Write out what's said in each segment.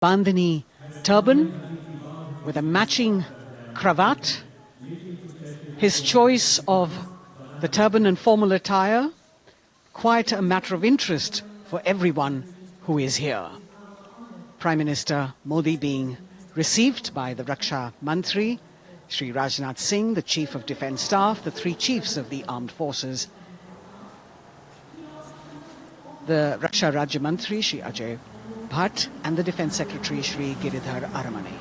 bandhani turban with a matching cravat. His choice of the turban and formal attire, quite a matter of interest for everyone who is here. Prime Minister Modi being received by the Raksha Mantri, Shri Rajnath Singh, the Chief of Defence Staff, the three chiefs of the armed forces, the Raksha Rajya Mantri, Shri Ajay Bhatt, and the Defence Secretary, Shri Giridhar Aramane.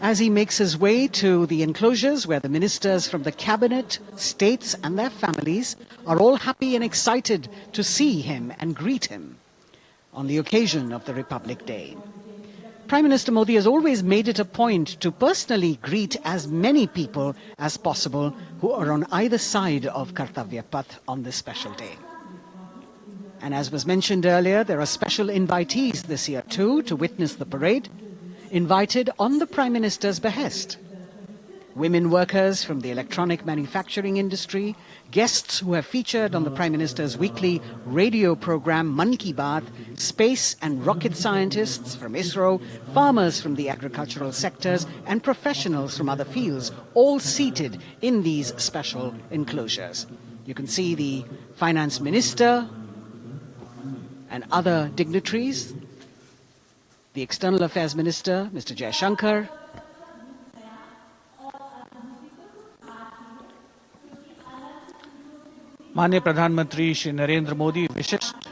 As he makes his way to the enclosures where the ministers from the cabinet, states and their families are all happy and excited to see him and greet him on the occasion of the Republic Day. Prime Minister Modi has always made it a point to personally greet as many people as possible who are on either side of Kartavya Path on this special day. And as was mentioned earlier, there are special invitees this year too to witness the parade, invited on the Prime Minister's behest. Women workers from the electronic manufacturing industry, guests who have featured on the Prime Minister's weekly radio program Mann Ki Baat, space and rocket scientists from ISRO, farmers from the agricultural sectors and professionals from other fields, all seated in these special enclosures. You can see the Finance Minister and other dignitaries, the External Affairs Minister, Mr. Jaishankar, माननीय प्रधानमंत्री श्री नरेंद्र मोदी विशिष्ट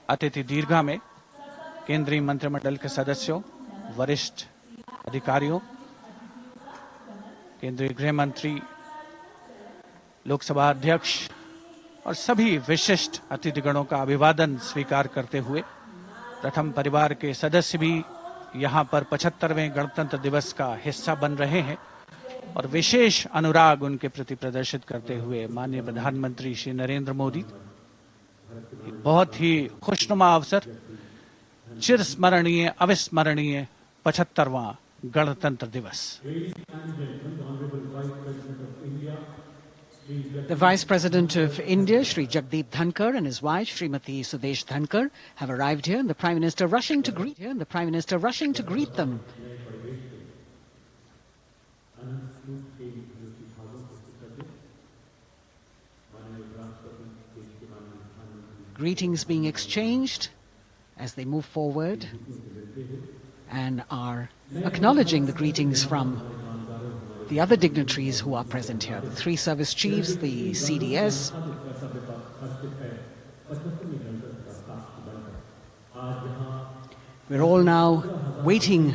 अतिथि दीर्घा में केंद्रीय मंत्रिमंडल के सदस्यों, वरिष्ठ अधिकारियों, केंद्रीय गृह मंत्री, लोकसभा अध्यक्ष और सभी विशिष्ट अतिथिगणों का अभिवादन स्वीकार करते हुए प्रथम परिवार के सदस्य भी यहां पर 75वें गणतंत्र दिवस का हिस्सा बन रहे हैं और विशेष अनुराग उनके प्रति प्रदर्शित करते हुए माननीय प्रधानमंत्री श्री नरेंद्र मोदी बहुत ही खुशनुमा अवसर, चिरस्मरणीय अविस्मरणीय 75वां गणतंत्र दिवस। The Vice President of India, Shri Jagdeep Dhankar, and his wife, Srimati Sudesh Dhankar, have arrived here, and the Prime Minister rushing to greet them. Greetings being exchanged as they move forward and are acknowledging the greetings from the other dignitaries who are present here, the three service chiefs, the CDS. We're all now waiting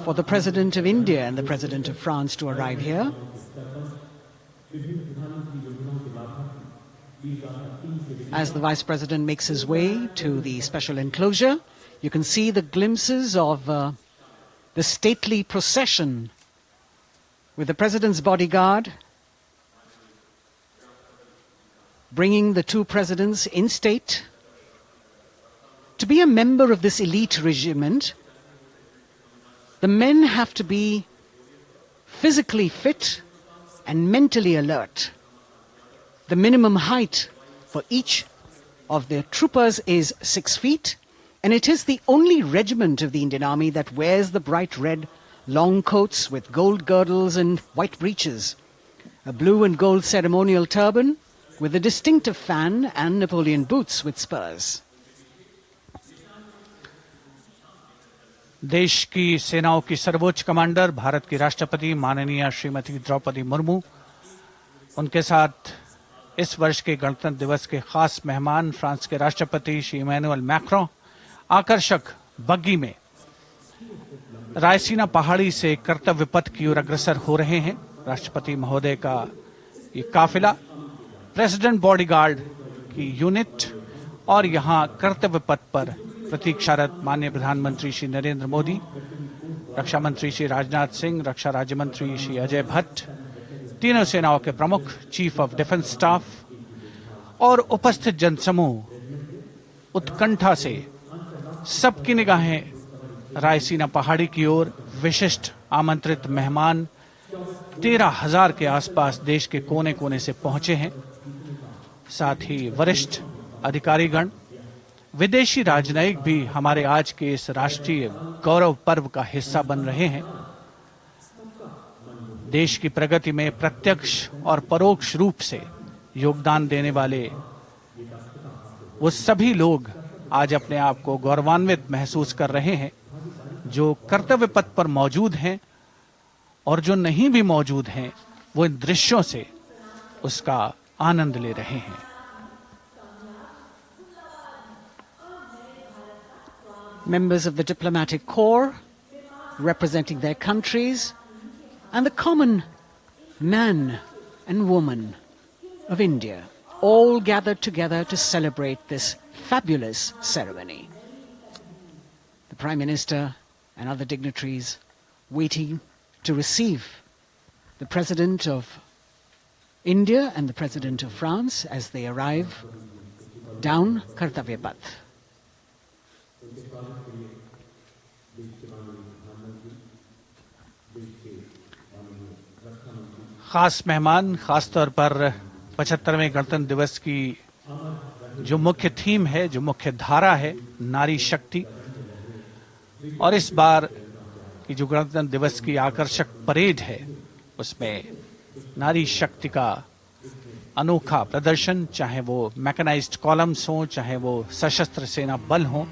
for the President of India and the President of France to arrive here. As the Vice President makes his way to the special enclosure, you can see the glimpses of the stately procession with the President's bodyguard bringing the two presidents in state. To be a member of this elite regiment, the men have to be physically fit and mentally alert. The minimum height for each of the troopers is 6 feet, and it is the only regiment of the Indian Army that wears the bright red long coats with gold girdles and white breeches, a blue and gold ceremonial turban with a distinctive fan and Napoleon boots with spurs. देश की सेनाओं की सर्वोच्च commander Bharat की राष्ट्रपति माननीय श्रीमती द्रौपदी मुर्मू, उनके साथ इस वर्ष के गणतंत्र दिवस के खास मेहमान फ्रांस के राष्ट्रपति श्री इमैनुअल मैक्रों आकर्षक बग्गी में रायसीना पहाड़ी से कर्तव्य पथ की ओर अग्रसर हो रहे हैं। राष्ट्रपति महोदय का ये काफिला प्रेसिडेंट बॉडीगार्ड की यूनिट और यहां कर्तव्य पथ पर प्रतीक्षारत माननीय प्रधानमंत्री श्री नरेंद्र मोदी, रक्षा मंत्री श्री राजनाथ सिंह, रक्षा राज्य मंत्री श्री अजय भट्ट, तीनों सेनाओं के प्रमुख, चीफ ऑफ डिफेंस स्टाफ और उपस्थित जनसमूह उत्कंठा से सबकी निगाहें रायसीना पहाड़ी की ओर, विशिष्ट आमंत्रित मेहमान 13,000 के आसपास देश के कोने कोने से पहुंचे हैं। साथ ही वरिष्ठ अधिकारीगण, विदेशी राजनयिक भी हमारे आज के इस राष्ट्रीय गौरव पर्व का हिस्सा बन रहे हैं। देश की प्रगति में प्रत्यक्ष और परोक्ष रूप से योगदान देने वाले वो सभी लोग आज अपने आप को गौरवान्वित महसूस कर रहे हैं, जो कर्तव्य पथ पर मौजूद हैं और जो नहीं भी मौजूद हैं, वो इन दृश्यों से उसका आनंद ले रहे हैं। Members of the diplomatic corps representing their countries and the common man and woman of India all gathered together to celebrate this fabulous ceremony. The Prime Minister and other dignitaries waiting to receive the President of India and the President of France as they arrive down Kartavya Path. खास मेहमान, खास तौर पर 75वें गणतंत्र दिवस की जो मुख्य थीम है, जो मुख्य धारा है, नारी शक्ति, और इस बार की जो गणतंत्र दिवस की आकर्षक परेड है, उसमें नारी शक्ति का अनोखा प्रदर्शन, चाहे वो मैकेनाइज्ड कॉलम्स हो, चाहे वो सशस्त्र सेना बल हो।